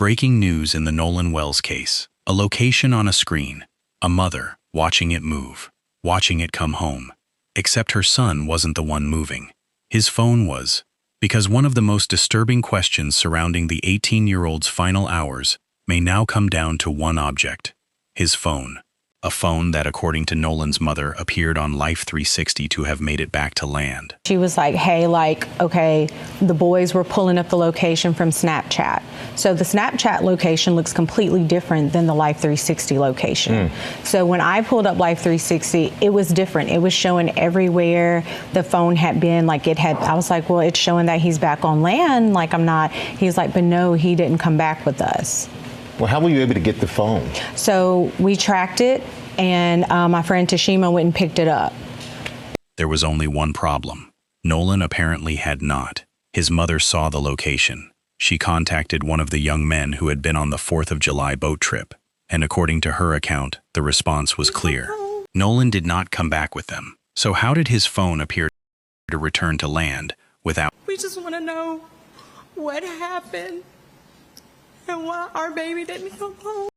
Breaking news in the Nolan Wells case. A location on a screen. A mother, watching it move. Watching it come home. Except her son wasn't the one moving. His phone was. Because one of the most disturbing questions surrounding the 18-year-old's final hours may now come down to one object. His phone. A phone that, according to Nolan's mother, appeared on Life360 to have made it back to land. She was like, hey, okay, the boys were pulling up the location from Snapchat. So the Snapchat location looks completely different than the Life360 location. So when I pulled up Life360, it was different. It was showing everywhere the phone had been, I was like, well, it's showing that he's back on land, he's like, but no, he didn't come back with us. Well, how were you able to get the phone? So we tracked it, and my friend Tashima went and picked it up. There was only one problem. Nolan apparently had not. His mother saw the location. She contacted one of the young men who had been on the 4th of July boat trip, and according to her account, the response was clear. Nolan did not come back with them. So how did his phone appear to return to land without... We just want to know what happened. And why our baby didn't come home.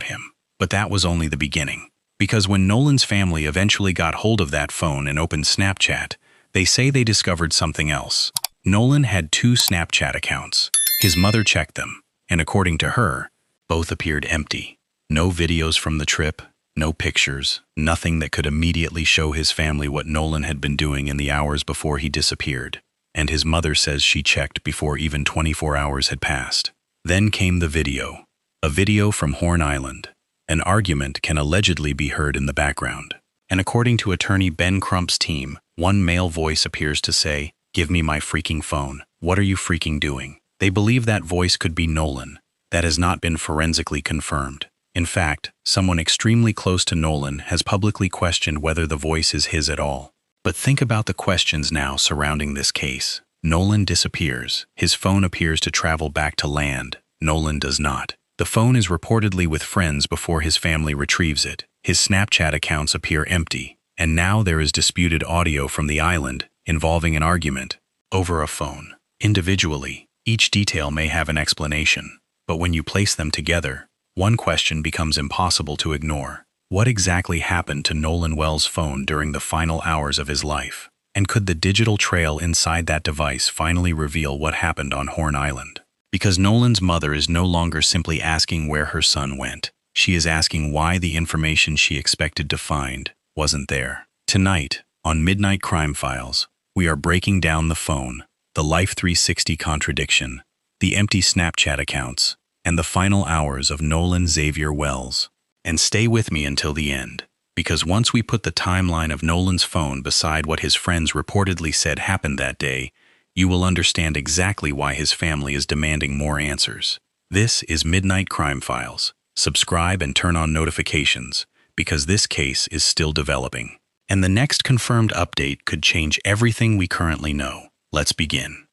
him. But that was only the beginning. Because when Nolan's family eventually got hold of that phone and opened Snapchat, they say they discovered something else. Nolan had 2 Snapchat accounts. His mother checked them, and according to her, both appeared empty. No videos from the trip, no pictures, nothing that could immediately show his family what Nolan had been doing in the hours before he disappeared. And his mother says she checked before even 24 hours had passed. Then came the video. A video from Horn Island. An argument can allegedly be heard in the background. And according to attorney Ben Crump's team, one male voice appears to say, "Give me my freaking phone. What are you freaking doing?" They believe that voice could be Nolan. That has not been forensically confirmed. In fact, someone extremely close to Nolan has publicly questioned whether the voice is his at all. But think about the questions now surrounding this case. Nolan disappears. His phone appears to travel back to land. Nolan does not. The phone is reportedly with friends before his family retrieves it. His Snapchat accounts appear empty. And now there is disputed audio from the island involving an argument over a phone. Individually, each detail may have an explanation. But when you place them together, one question becomes impossible to ignore. What exactly happened to Nolan Wells' phone during the final hours of his life? And could the digital trail inside that device finally reveal what happened on Horn Island? Because Nolan's mother is no longer simply asking where her son went. She is asking why the information she expected to find wasn't there. Tonight, on Midnight Crimefiles, we are breaking down the phone, the Life360 Contradiction, the empty Snapchat accounts, and the final hours of Nolan Xavier Wells. And stay with me until the end, because once we put the timeline of Nolan's phone beside what his friends reportedly said happened that day, you will understand exactly why his family is demanding more answers. This is Midnight Crimefiles. Subscribe and turn on notifications, because this case is still developing. And the next confirmed update could change everything we currently know. Let's begin.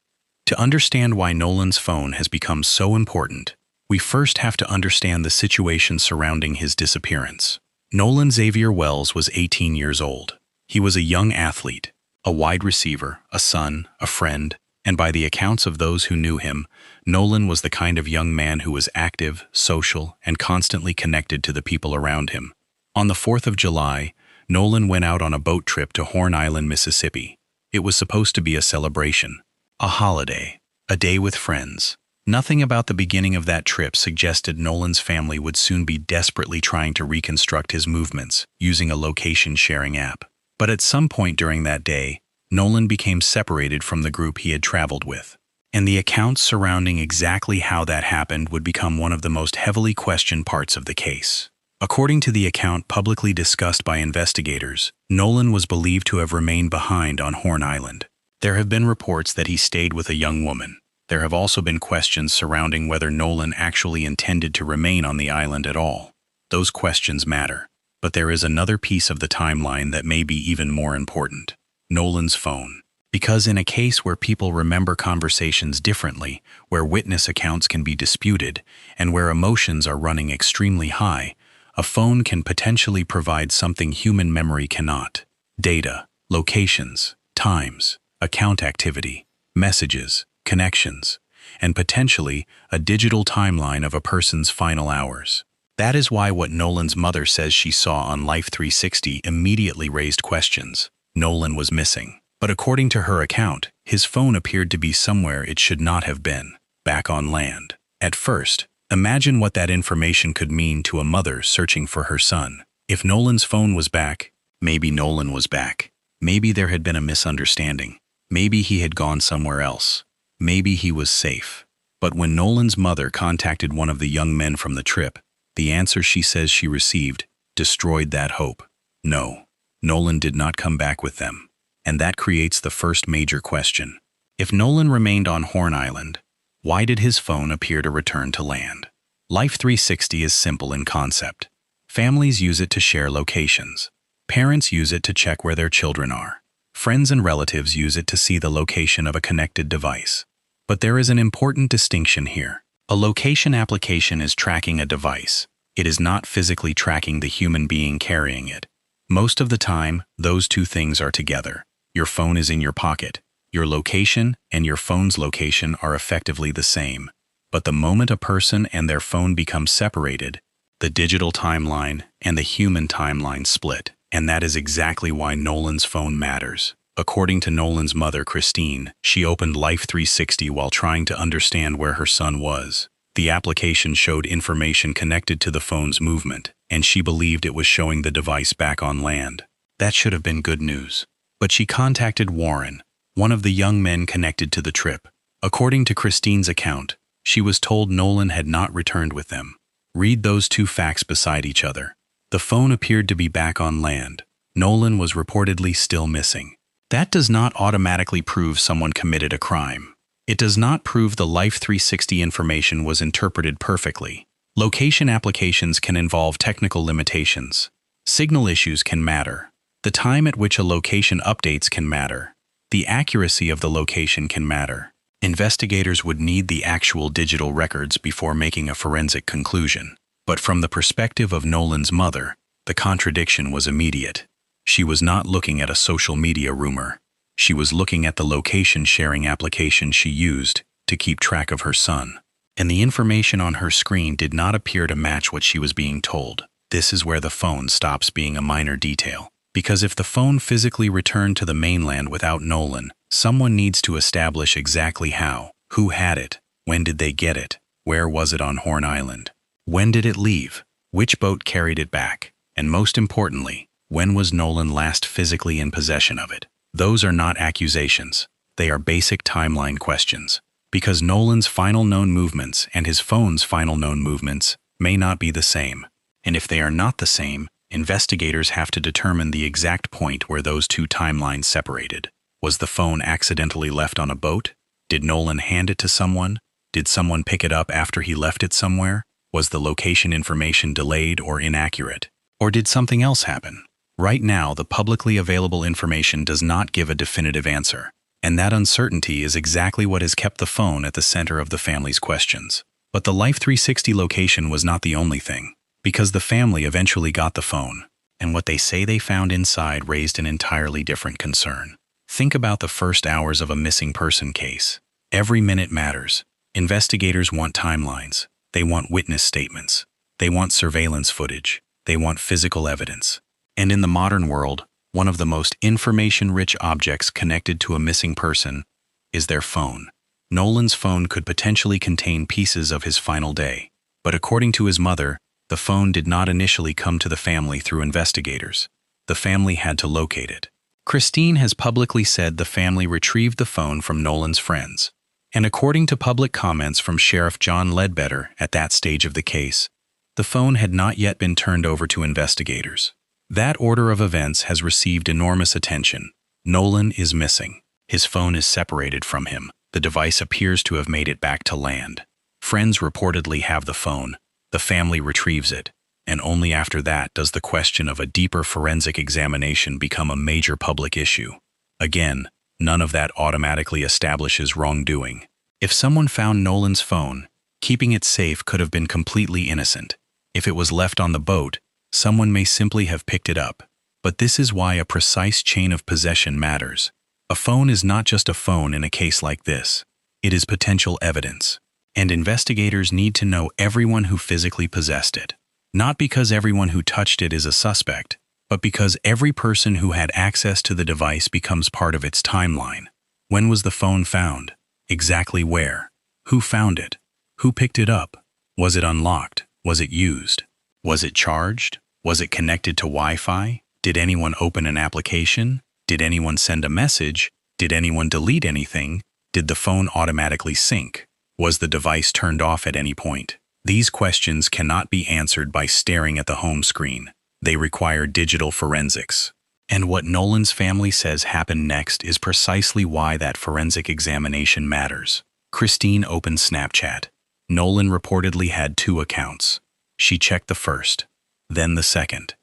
To understand why Nolan's phone has become so important, we first have to understand the situation surrounding his disappearance. Nolan Xavier Wells was 18 years old. He was a young athlete, a wide receiver, a son, a friend, and by the accounts of those who knew him, Nolan was the kind of young man who was active, social, and constantly connected to the people around him. On the 4th of July, Nolan went out on a boat trip to Horn Island, Mississippi. It was supposed to be a celebration, a holiday, a day with friends. Nothing about the beginning of that trip suggested Nolan's family would soon be desperately trying to reconstruct his movements using a location-sharing app. But at some point during that day, Nolan became separated from the group he had traveled with. And the accounts surrounding exactly how that happened would become one of the most heavily questioned parts of the case. According to the account publicly discussed by investigators, Nolan was believed to have remained behind on Horn Island. There have been reports that he stayed with a young woman. There have also been questions surrounding whether Nolan actually intended to remain on the island at all. Those questions matter. But there is another piece of the timeline that may be even more important. Nolan's phone. Because in a case where people remember conversations differently, where witness accounts can be disputed, and where emotions are running extremely high, a phone can potentially provide something human memory cannot. Data, locations, times, account activity, messages, connections, and potentially a digital timeline of a person's final hours. That is why what Nolan's mother says she saw on Life360 immediately raised questions. Nolan was missing. But according to her account, his phone appeared to be somewhere it should not have been, back on land. At first, imagine what that information could mean to a mother searching for her son. If Nolan's phone was back, maybe Nolan was back. Maybe there had been a misunderstanding. Maybe he had gone somewhere else. Maybe he was safe. But when Nolan's mother contacted one of the young men from the trip, the answer she says she received destroyed that hope. No, Nolan did not come back with them. And that creates the first major question. If Nolan remained on Horn Island, why did his phone appear to return to land? Life360 is simple in concept. Families use it to share locations. Parents use it to check where their children are. Friends and relatives use it to see the location of a connected device. But there is an important distinction here. A location application is tracking a device. It is not physically tracking the human being carrying it. Most of the time, those two things are together. Your phone is in your pocket. Your location and your phone's location are effectively the same. But the moment a person and their phone become separated, the digital timeline and the human timeline split. And that is exactly why Nolan's phone matters. According to Nolan's mother, Christine, she opened Life360 while trying to understand where her son was. The application showed information connected to the phone's movement, and she believed it was showing the device back on land. That should have been good news. But she contacted Warren, one of the young men connected to the trip. According to Christine's account, she was told Nolan had not returned with them. Read those two facts beside each other. The phone appeared to be back on land. Nolan was reportedly still missing. That does not automatically prove someone committed a crime. It does not prove the Life360 information was interpreted perfectly. Location applications can involve technical limitations. Signal issues can matter. The time at which a location updates can matter. The accuracy of the location can matter. Investigators would need the actual digital records before making a forensic conclusion. But from the perspective of Nolan's mother, the contradiction was immediate. She was not looking at a social media rumor. She was looking at the location-sharing application she used to keep track of her son. And the information on her screen did not appear to match what she was being told. This is where the phone stops being a minor detail. Because if the phone physically returned to the mainland without Nolan, someone needs to establish exactly how, who had it, when did they get it, where was it on Horn Island, when did it leave, which boat carried it back, and most importantly, when was Nolan last physically in possession of it? Those are not accusations. They are basic timeline questions. Because Nolan's final known movements and his phone's final known movements may not be the same. And if they are not the same, investigators have to determine the exact point where those two timelines separated. Was the phone accidentally left on a boat? Did Nolan hand it to someone? Did someone pick it up after he left it somewhere? Was the location information delayed or inaccurate? Or did something else happen? Right now, the publicly available information does not give a definitive answer. And that uncertainty is exactly what has kept the phone at the center of the family's questions. But the Life360 location was not the only thing. Because the family eventually got the phone, and what they say they found inside raised an entirely different concern. Think about the first hours of a missing person case. Every minute matters. Investigators want timelines. They want witness statements. They want surveillance footage. They want physical evidence. And in the modern world, one of the most information-rich objects connected to a missing person is their phone. Nolan's phone could potentially contain pieces of his final day. But according to his mother, the phone did not initially come to the family through investigators. The family had to locate it. Christine has publicly said the family retrieved the phone from Nolan's friends. And according to public comments from Sheriff John Ledbetter at that stage of the case, the phone had not yet been turned over to investigators. That order of events has received enormous attention. Nolan is missing. His phone is separated from him. The device appears to have made it back to land. Friends reportedly have the phone. The family retrieves it, and only after that does the question of a deeper forensic examination become a major public issue. Again, none of that automatically establishes wrongdoing. If someone found Nolan's phone, keeping it safe could have been completely innocent. If it was left on the boat, someone may simply have picked it up. But this is why a precise chain of possession matters. A phone is not just a phone in a case like this. It is potential evidence. And investigators need to know everyone who physically possessed it. Not because everyone who touched it is a suspect, but because every person who had access to the device becomes part of its timeline. When was the phone found? Exactly where? Who found it? Who picked it up? Was it unlocked? Was it used? Was it charged? Was it connected to Wi-Fi? Did anyone open an application? Did anyone send a message? Did anyone delete anything? Did the phone automatically sync? Was the device turned off at any point? These questions cannot be answered by staring at the home screen. They require digital forensics. And what Nolan's family says happened next is precisely why that forensic examination matters. Christine opened Snapchat. Nolan reportedly had 2 accounts. She checked the first, then the second.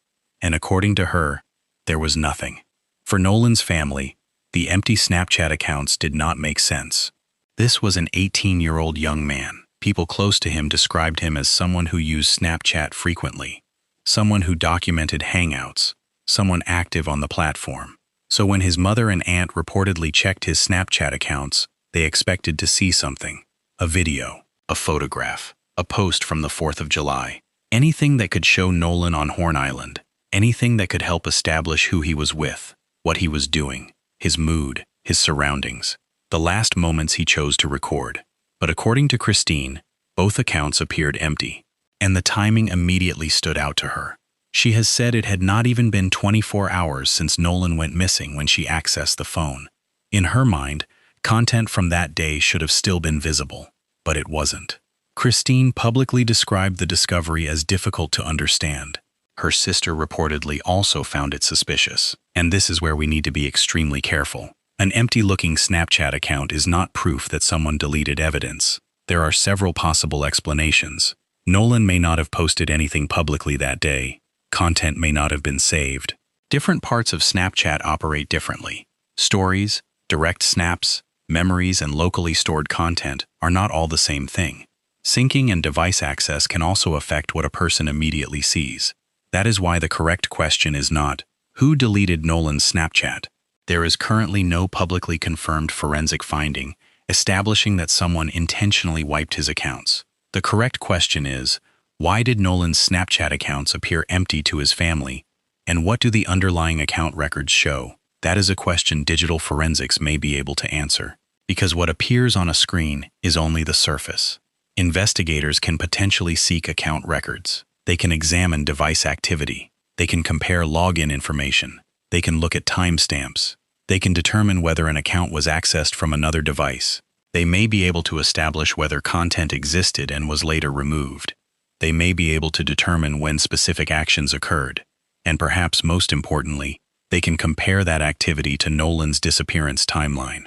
And according to her, there was nothing. For Nolan's family, the empty Snapchat accounts did not make sense. This was an 18-year-old young man. People close to him described him as someone who used Snapchat frequently, someone who documented hangouts, someone active on the platform. So when his mother and aunt reportedly checked his Snapchat accounts, they expected to see something: a video, a photograph, a post from the 4th of July, anything that could show Nolan on Horn Island, anything that could help establish who he was with, what he was doing, his mood, his surroundings, the last moments he chose to record. But according to Christine, both accounts appeared empty, and the timing immediately stood out to her. She has said it had not even been 24 hours since Nolan went missing when she accessed the phone. In her mind, content from that day should have still been visible, but it wasn't. Christine publicly described the discovery as difficult to understand. Her sister reportedly also found it suspicious, and this is where we need to be extremely careful. An empty-looking Snapchat account is not proof that someone deleted evidence. There are several possible explanations. Nolan may not have posted anything publicly that day. Content may not have been saved. Different parts of Snapchat operate differently. Stories, direct snaps, memories, and locally stored content are not all the same thing. Syncing and device access can also affect what a person immediately sees. That is why the correct question is not, who deleted Nolan's Snapchat? There is currently no publicly confirmed forensic finding establishing that someone intentionally wiped his accounts. The correct question is, why did Nolan's Snapchat accounts appear empty to his family, and what do the underlying account records show? That is a question digital forensics may be able to answer, because what appears on a screen is only the surface. Investigators can potentially seek account records. They can examine device activity. They can compare login information. They can look at timestamps. They can determine whether an account was accessed from another device. They may be able to establish whether content existed and was later removed. They may be able to determine when specific actions occurred. And perhaps most importantly, they can compare that activity to Nolan's disappearance timeline.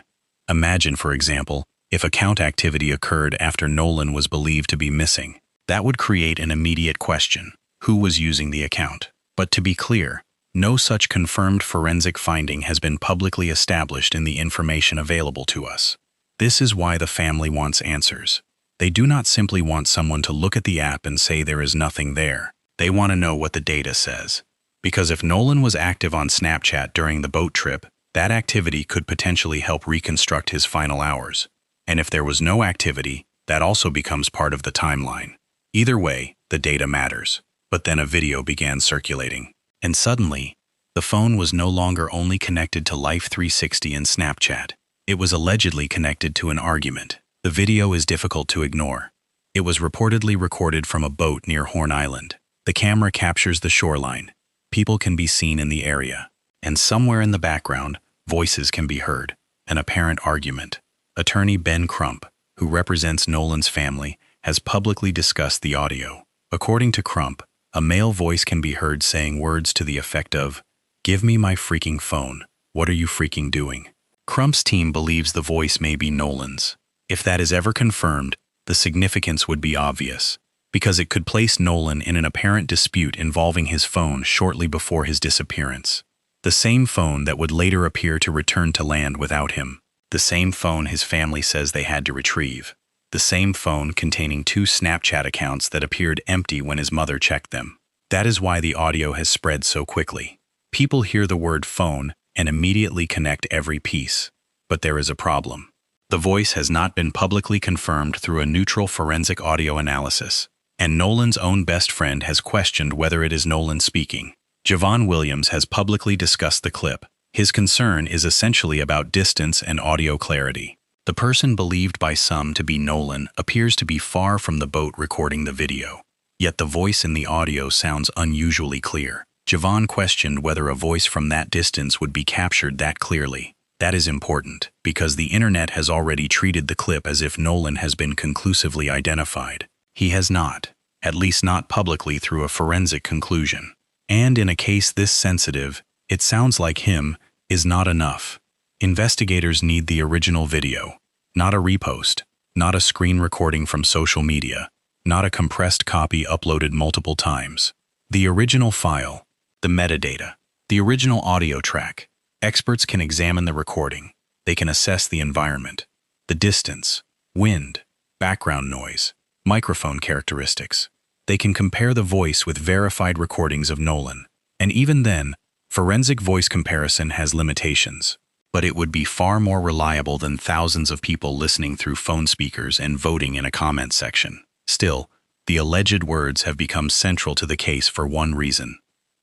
Imagine, for example, if account activity occurred after Nolan was believed to be missing. That would create an immediate question: who was using the account? But to be clear, no such confirmed forensic finding has been publicly established in the information available to us. This is why the family wants answers. They do not simply want someone to look at the app and say there is nothing there. They want to know what the data says. Because if Nolan was active on Snapchat during the boat trip, that activity could potentially help reconstruct his final hours. And if there was no activity, that also becomes part of the timeline. Either way, the data matters. But then a video began circulating. And suddenly, the phone was no longer only connected to Life360 and Snapchat. It was allegedly connected to an argument. The video is difficult to ignore. It was reportedly recorded from a boat near Horn Island. The camera captures the shoreline. People can be seen in the area. And somewhere in the background, voices can be heard. An apparent argument. Attorney Ben Crump, who represents Nolan's family, has publicly discussed the audio. According to Crump, a male voice can be heard saying words to the effect of, "Give me my freaking phone. What are you freaking doing?" Crump's team believes the voice may be Nolan's. If that is ever confirmed, the significance would be obvious, because it could place Nolan in an apparent dispute involving his phone shortly before his disappearance. The same phone that would later appear to return to land without him. The same phone his family says they had to retrieve. The same phone containing 2 Snapchat accounts that appeared empty when his mother checked them. That is why the audio has spread so quickly. People hear the word phone and immediately connect every piece. But there is a problem. The voice has not been publicly confirmed through a neutral forensic audio analysis, and Nolan's own best friend has questioned whether it is Nolan speaking. Javon Williams has publicly discussed the clip. His concern is essentially about distance and audio clarity. The person believed by some to be Nolan appears to be far from the boat recording the video, yet the voice in the audio sounds unusually clear. Javon questioned whether a voice from that distance would be captured that clearly. That is important, because the internet has already treated the clip as if Nolan has been conclusively identified. He has not, at least not publicly through a forensic conclusion. And in a case this sensitive, it sounds like him is not enough. Investigators need the original video, not a repost, not a screen recording from social media, not a compressed copy uploaded multiple times. The original file, the metadata, the original audio track. Experts can examine the recording. They can assess the environment, the distance, wind, background noise, microphone characteristics. They can compare the voice with verified recordings of Nolan. And even then, forensic voice comparison has limitations. But it would be far more reliable than thousands of people listening through phone speakers and voting in a comment section. Still, the alleged words have become central to the case for one reason.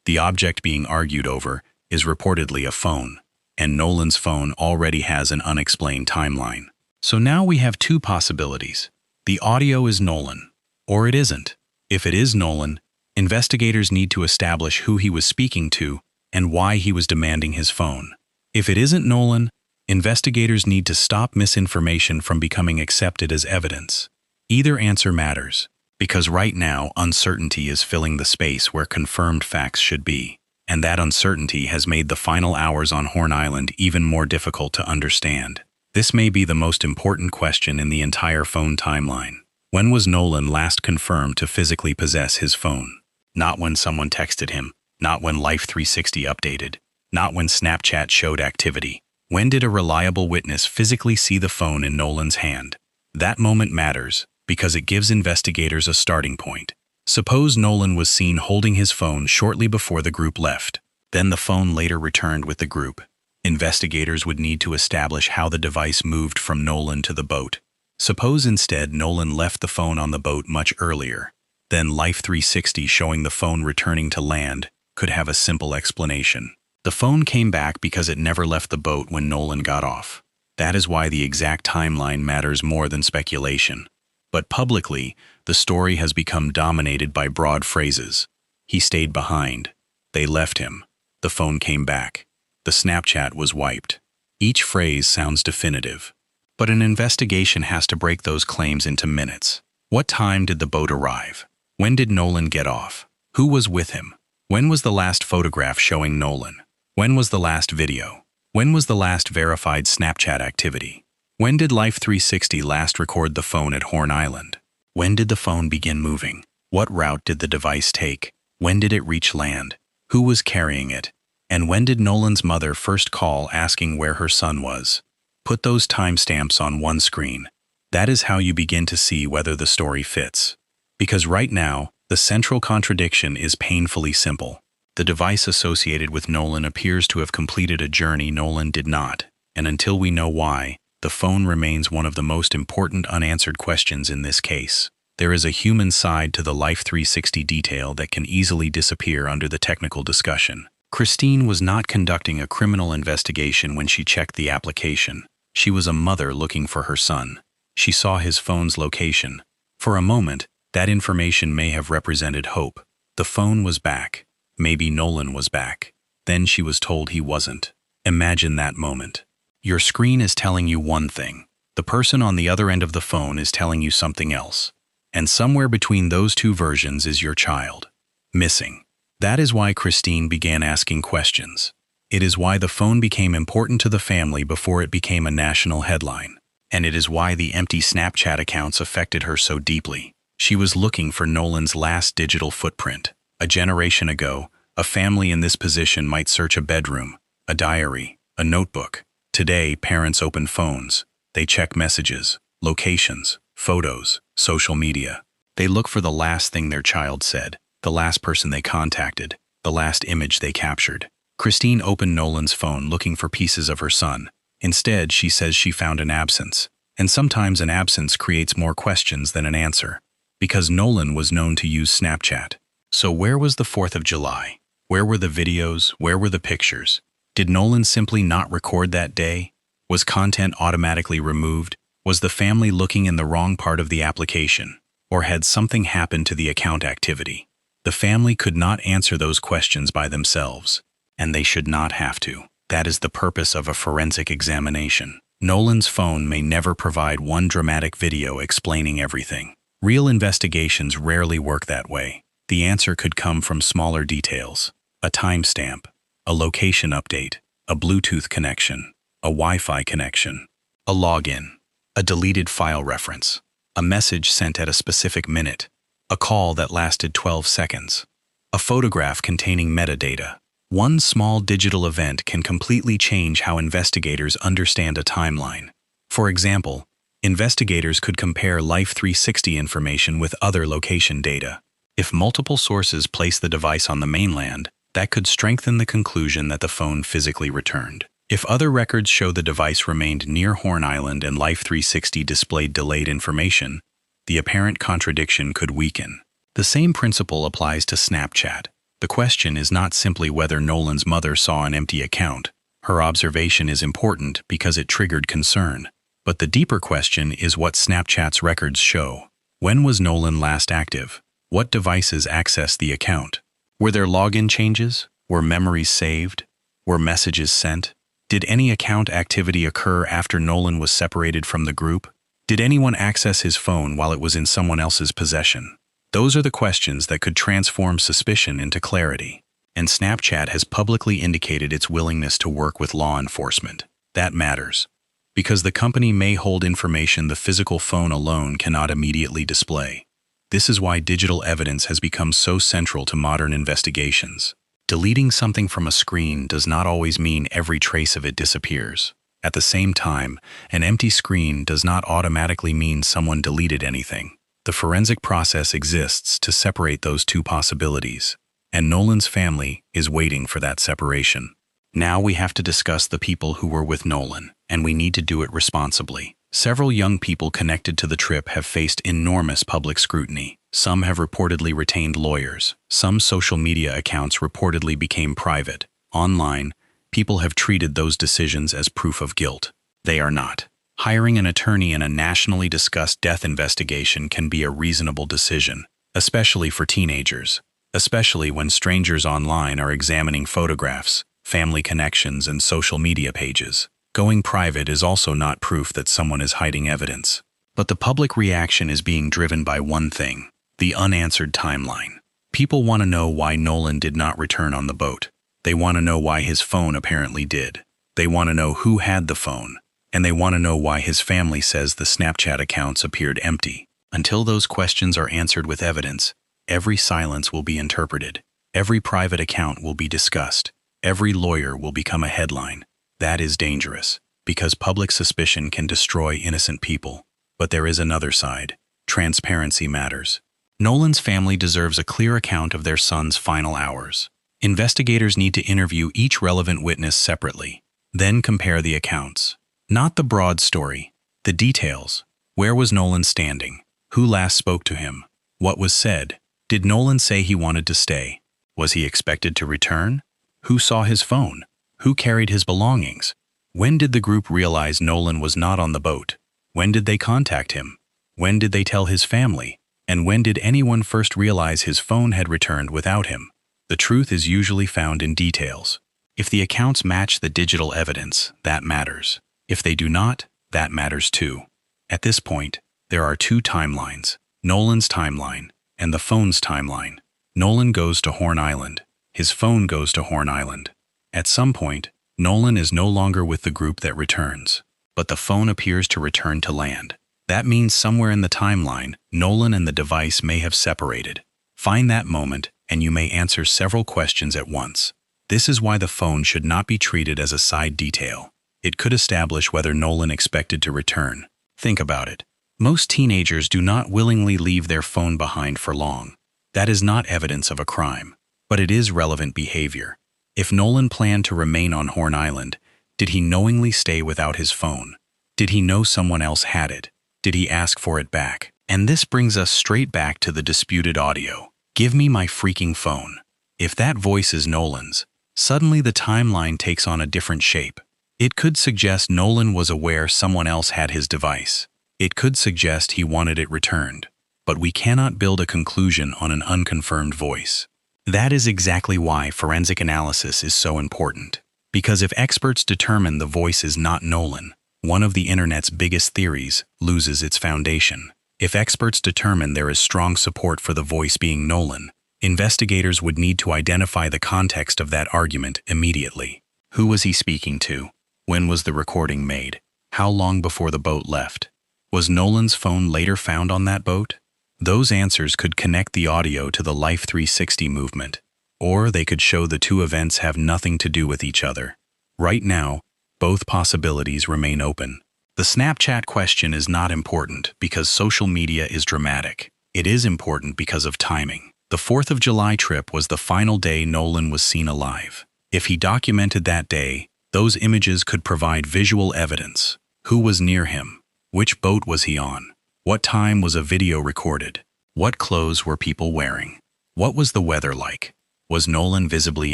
The object being argued over is reportedly a phone, and Nolan's phone already has an unexplained timeline. So now we have two possibilities. The audio is Nolan, or it isn't. If it is Nolan, investigators need to establish who he was speaking to and why he was demanding his phone. If it isn't Nolan, investigators need to stop misinformation from becoming accepted as evidence. Either answer matters, because right now uncertainty is filling the space where confirmed facts should be, and that uncertainty has made the final hours on Horn Island even more difficult to understand. This may be the most important question in the entire phone timeline. When was Nolan last confirmed to physically possess his phone? Not when someone texted him, not when Life360 updated, not when Snapchat showed activity. When did a reliable witness physically see the phone in Nolan's hand? That moment matters because it gives investigators a starting point. Suppose Nolan was seen holding his phone shortly before the group left. Then the phone later returned with the group. Investigators would need to establish how the device moved from Nolan to the boat. Suppose instead Nolan left the phone on the boat much earlier. Then Life360 showing the phone returning to land could have a simple explanation. The phone came back because it never left the boat when Nolan got off. That is why the exact timeline matters more than speculation. But publicly, the story has become dominated by broad phrases. He stayed behind. They left him. The phone came back. The Snapchat was wiped. Each phrase sounds definitive. But an investigation has to break those claims into minutes. What time did the boat arrive? When did Nolan get off? Who was with him? When was the last photograph showing Nolan? When was the last video? When was the last verified Snapchat activity? When did Life360 last record the phone at Horn Island? When did the phone begin moving? What route did the device take? When did it reach land? Who was carrying it? And when did Nolan's mother first call asking where her son was? Put those timestamps on one screen. That is how you begin to see whether the story fits. Because right now, the central contradiction is painfully simple. The device associated with Nolan appears to have completed a journey Nolan did not, and until we know why, the phone remains one of the most important unanswered questions in this case. There is a human side to the Life360 detail that can easily disappear under the technical discussion. Christine was not conducting a criminal investigation when she checked the application. She was a mother looking for her son. She saw his phone's location. For a moment, that information may have represented hope. The phone was back. Maybe Nolan was back. Then she was told he wasn't. Imagine that moment. Your screen is telling you one thing. The person on the other end of the phone is telling you something else. And somewhere between those two versions is your child. Missing. That is why Christine began asking questions. It is why the phone became important to the family before it became a national headline. And it is why the empty Snapchat accounts affected her so deeply. She was looking for Nolan's last digital footprint. A generation ago, a family in this position might search a bedroom, a diary, a notebook. Today, parents open phones. They check messages, locations, photos, social media. They look for the last thing their child said, the last person they contacted, the last image they captured. Christine opened Nolan's phone looking for pieces of her son. Instead, she says she found an absence. And sometimes an absence creates more questions than an answer, because Nolan was known to use Snapchat. So where was the 4th of July? Where were the videos? Where were the pictures? Did Nolan simply not record that day? Was content automatically removed? Was the family looking in the wrong part of the application? Or had something happened to the account activity? The family could not answer those questions by themselves, and they should not have to. That is the purpose of a forensic examination. Nolan's phone may never provide one dramatic video explaining everything. Real investigations rarely work that way. The answer could come from smaller details: a timestamp, a location update, a Bluetooth connection, a Wi-Fi connection, a login, a deleted file reference, a message sent at a specific minute, a call that lasted 12 seconds, a photograph containing metadata. One small digital event can completely change how investigators understand a timeline. For example, investigators could compare Life360 information with other location data. If multiple sources place the device on the mainland, that could strengthen the conclusion that the phone physically returned. If other records show the device remained near Horn Island and Life360 displayed delayed information, the apparent contradiction could weaken. The same principle applies to Snapchat. The question is not simply whether Nolan's mother saw an empty account. Her observation is important because it triggered concern. But the deeper question is what Snapchat's records show. When was Nolan last active? What devices accessed the account? Were there login changes? Were memories saved? Were messages sent? Did any account activity occur after Nolan was separated from the group? Did anyone access his phone while it was in someone else's possession? Those are the questions that could transform suspicion into clarity. And Snapchat has publicly indicated its willingness to work with law enforcement. That matters, because the company may hold information the physical phone alone cannot immediately display. This is why digital evidence has become so central to modern investigations. Deleting something from a screen does not always mean every trace of it disappears. At the same time, an empty screen does not automatically mean someone deleted anything. The forensic process exists to separate those two possibilities, and Nolan's family is waiting for that separation. Now we have to discuss the people who were with Nolan, and we need to do it responsibly. Several young people connected to the trip have faced enormous public scrutiny. Some have reportedly retained lawyers. Some social media accounts reportedly became private. Online, people have treated those decisions as proof of guilt. They are not. Hiring an attorney in a nationally discussed death investigation can be a reasonable decision, especially for teenagers, especially when strangers online are examining photographs, family connections, and social media pages. Going private is also not proof that someone is hiding evidence. But the public reaction is being driven by one thing: the unanswered timeline. People want to know why Nolan did not return on the boat. They want to know why his phone apparently did. They want to know who had the phone. And they want to know why his family says the Snapchat accounts appeared empty. Until those questions are answered with evidence, every silence will be interpreted. Every private account will be discussed. Every lawyer will become a headline. That is dangerous, because public suspicion can destroy innocent people. But there is another side. Transparency matters. Nolan's family deserves a clear account of their son's final hours. Investigators need to interview each relevant witness separately, then compare the accounts. Not the broad story, the details. Where was Nolan standing? Who last spoke to him? What was said? Did Nolan say he wanted to stay? Was he expected to return? Who saw his phone? Who carried his belongings? When did the group realize Nolan was not on the boat? When did they contact him? When did they tell his family? And when did anyone first realize his phone had returned without him? The truth is usually found in details. If the accounts match the digital evidence, that matters. If they do not, that matters too. At this point, there are two timelines: Nolan's timeline and the phone's timeline. Nolan goes to Horn Island. His phone goes to Horn Island. At some point, Nolan is no longer with the group that returns, but the phone appears to return to land. That means somewhere in the timeline, Nolan and the device may have separated. Find that moment, and you may answer several questions at once. This is why the phone should not be treated as a side detail. It could establish whether Nolan expected to return. Think about it. Most teenagers do not willingly leave their phone behind for long. That is not evidence of a crime, but it is relevant behavior. If Nolan planned to remain on Horn Island, did he knowingly stay without his phone? Did he know someone else had it? Did he ask for it back? And this brings us straight back to the disputed audio. Give me my freaking phone. If that voice is Nolan's, suddenly the timeline takes on a different shape. It could suggest Nolan was aware someone else had his device. It could suggest he wanted it returned. But we cannot build a conclusion on an unconfirmed voice. That is exactly why forensic analysis is so important. Because if experts determine the voice is not Nolan, one of the internet's biggest theories loses its foundation. If experts determine there is strong support for the voice being Nolan, investigators would need to identify the context of that argument immediately. Who was he speaking to? When was the recording made? How long before the boat left? Was Nolan's phone later found on that boat? Those answers could connect the audio to the Life360 movement, or they could show the two events have nothing to do with each other. Right now, both possibilities remain open. The Snapchat question is not important because social media is dramatic. It is important because of timing. The 4th of July trip was the final day Nolan was seen alive. If he documented that day, those images could provide visual evidence. Who was near him? Which boat was he on? What time was a video recorded? What clothes were people wearing? What was the weather like? Was Nolan visibly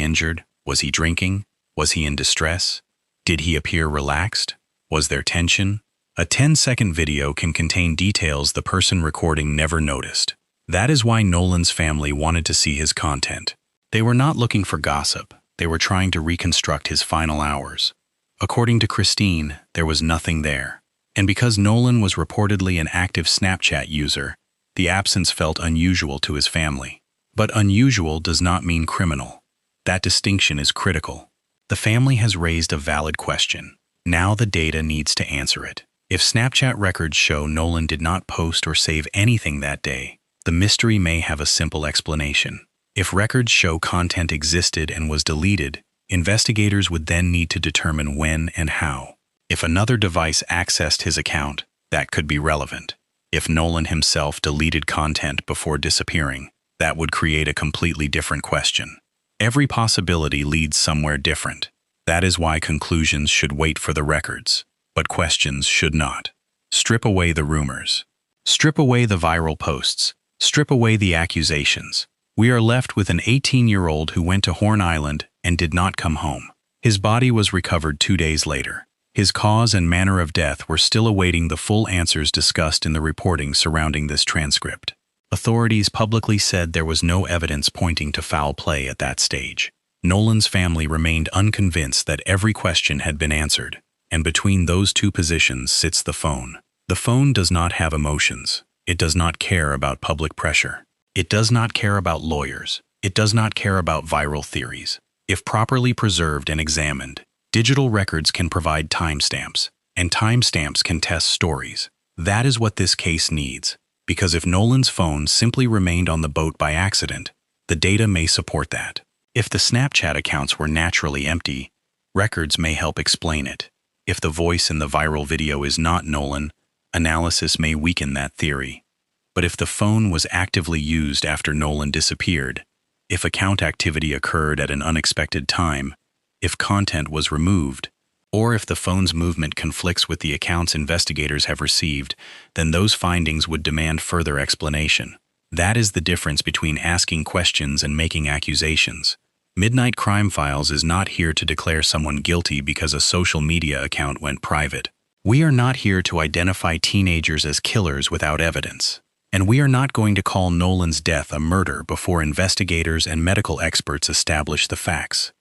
injured? Was he drinking? Was he in distress? Did he appear relaxed? Was there tension? A 10-second video can contain details the person recording never noticed. That is why Nolan's family wanted to see his content. They were not looking for gossip. They were trying to reconstruct his final hours. According to Christine, there was nothing there. And because Nolan was reportedly an active Snapchat user, the absence felt unusual to his family. But unusual does not mean criminal. That distinction is critical. The family has raised a valid question. Now the data needs to answer it. If Snapchat records show Nolan did not post or save anything that day, the mystery may have a simple explanation. If records show content existed and was deleted, investigators would then need to determine when and how. If another device accessed his account, that could be relevant. If Nolan himself deleted content before disappearing, that would create a completely different question. Every possibility leads somewhere different. That is why conclusions should wait for the records, but questions should not. Strip away the rumors. Strip away the viral posts. Strip away the accusations. We are left with an 18-year-old who went to Horn Island and did not come home. His body was recovered 2 days later. His cause and manner of death were still awaiting the full answers discussed in the reporting surrounding this transcript. Authorities publicly said there was no evidence pointing to foul play at that stage. Nolan's family remained unconvinced that every question had been answered, and between those two positions sits the phone. The phone does not have emotions. It does not care about public pressure. It does not care about lawyers. It does not care about viral theories. If properly preserved and examined, digital records can provide timestamps, and timestamps can test stories. That is what this case needs, because if Nolan's phone simply remained on the boat by accident, the data may support that. If the Snapchat accounts were naturally empty, records may help explain it. If the voice in the viral video is not Nolan, analysis may weaken that theory. But if the phone was actively used after Nolan disappeared, if account activity occurred at an unexpected time, if content was removed, or if the phone's movement conflicts with the accounts investigators have received, then those findings would demand further explanation. That is the difference between asking questions and making accusations. Midnight Crimefiles is not here to declare someone guilty because a social media account went private. We are not here to identify teenagers as killers without evidence. And we are not going to call Nolan's death a murder before investigators and medical experts establish the facts.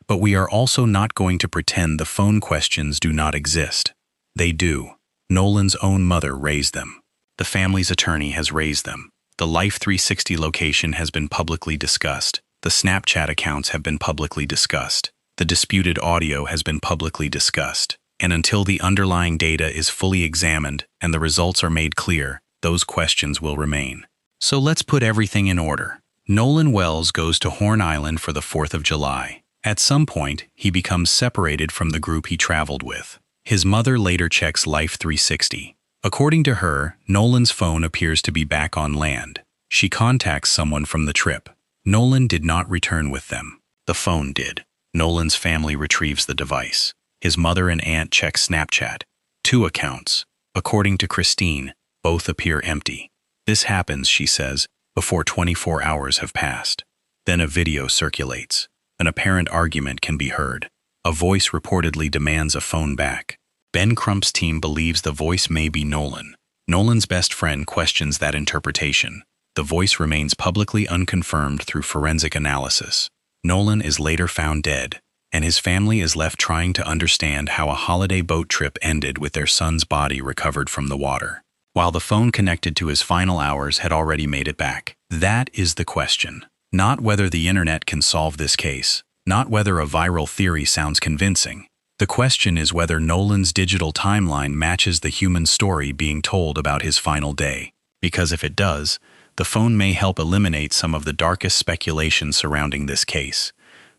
But we are also not going to pretend the phone questions do not exist. They do. Nolan's own mother raised them. The family's attorney has raised them. The Life360 location has been publicly discussed. The Snapchat accounts have been publicly discussed. The disputed audio has been publicly discussed. And until the underlying data is fully examined and the results are made clear, those questions will remain. So let's put everything in order. Nolan Wells goes to Horn Island for the 4th of July. At some point, he becomes separated from the group he traveled with. His mother later checks Life360. According to her, Nolan's phone appears to be back on land. She contacts someone from the trip. Nolan did not return with them. The phone did. Nolan's family retrieves the device. His mother and aunt check Snapchat. Two accounts. According to Christine, both appear empty. This happens, she says, before 24 hours have passed. Then a video circulates. An apparent argument can be heard. A voice reportedly demands a phone back. Ben Crump's team believes the voice may be Nolan. Nolan's best friend questions that interpretation. The voice remains publicly unconfirmed through forensic analysis. Nolan is later found dead, and his family is left trying to understand how a holiday boat trip ended with their son's body recovered from the water, while the phone connected to his final hours had already made it back. That is the question. Not whether the internet can solve this case, not whether a viral theory sounds convincing. The question is whether Nolan's digital timeline matches the human story being told about his final day. Because if it does, the phone may help eliminate some of the darkest speculation surrounding this case.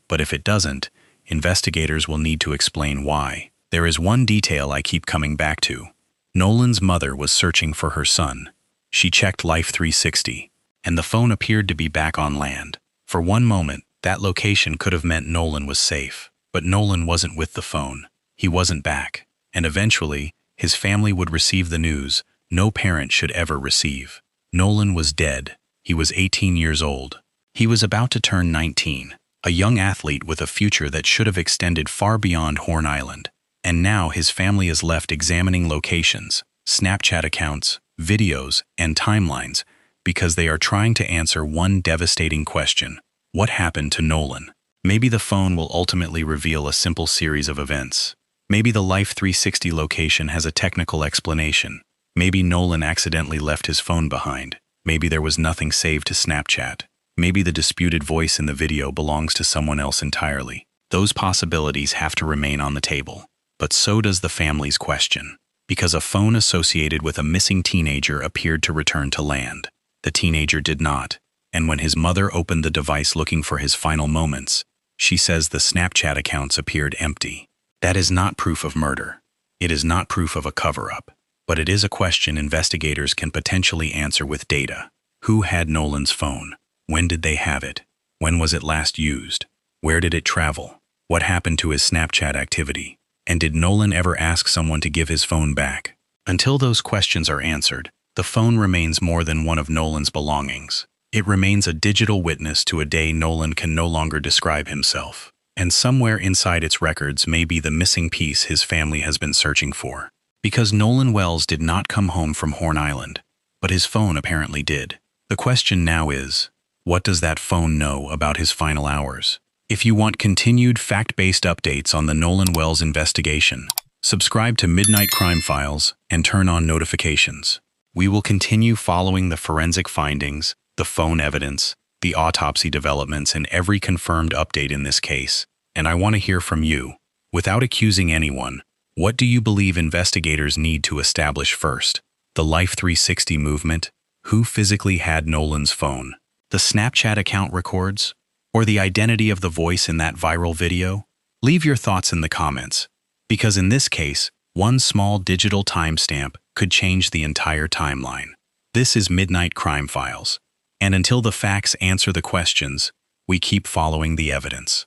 But if it doesn't, investigators will need to explain why. There is one detail I keep coming back to. Nolan's mother was searching for her son. She checked Life360, and the phone appeared to be back on land. For one moment, that location could have meant Nolan was safe. But Nolan wasn't with the phone. He wasn't back. And eventually, his family would receive the news no parent should ever receive. Nolan was dead. He was 18 years old. He was about to turn 19, a young athlete with a future that should have extended far beyond Horn Island. And now his family is left examining locations, Snapchat accounts, videos, and timelines because they are trying to answer one devastating question. What happened to Nolan? Maybe the phone will ultimately reveal a simple series of events. Maybe the Life360 location has a technical explanation. Maybe Nolan accidentally left his phone behind. Maybe there was nothing saved to Snapchat. Maybe the disputed voice in the video belongs to someone else entirely. Those possibilities have to remain on the table. But so does the family's question. Because a phone associated with a missing teenager appeared to return to land. The teenager did not. And when his mother opened the device looking for his final moments, she says the Snapchat accounts appeared empty. That is not proof of murder. It is not proof of a cover-up. But it is a question investigators can potentially answer with data. Who had Nolan's phone? When did they have it? When was it last used? Where did it travel? What happened to his Snapchat activity? And did Nolan ever ask someone to give his phone back? Until those questions are answered, the phone remains more than one of Nolan's belongings. It remains a digital witness to a day Nolan can no longer describe himself. And somewhere inside its records may be the missing piece his family has been searching for. Because Nolan Wells did not come home from Horn Island, but his phone apparently did. The question now is, what does that phone know about his final hours? If you want continued fact-based updates on the Nolan Wells investigation, subscribe to Midnight Crime Files and turn on notifications. We will continue following the forensic findings, the phone evidence, the autopsy developments, and every confirmed update in this case. And I want to hear from you. Without accusing anyone, what do you believe investigators need to establish first? The Life360 movement? Who physically had Nolan's phone? The Snapchat account records? Or the identity of the voice in that viral video? Leave your thoughts in the comments, because in this case, one small digital timestamp could change the entire timeline. This is Midnight Crime Files. And until the facts answer the questions, we keep following the evidence.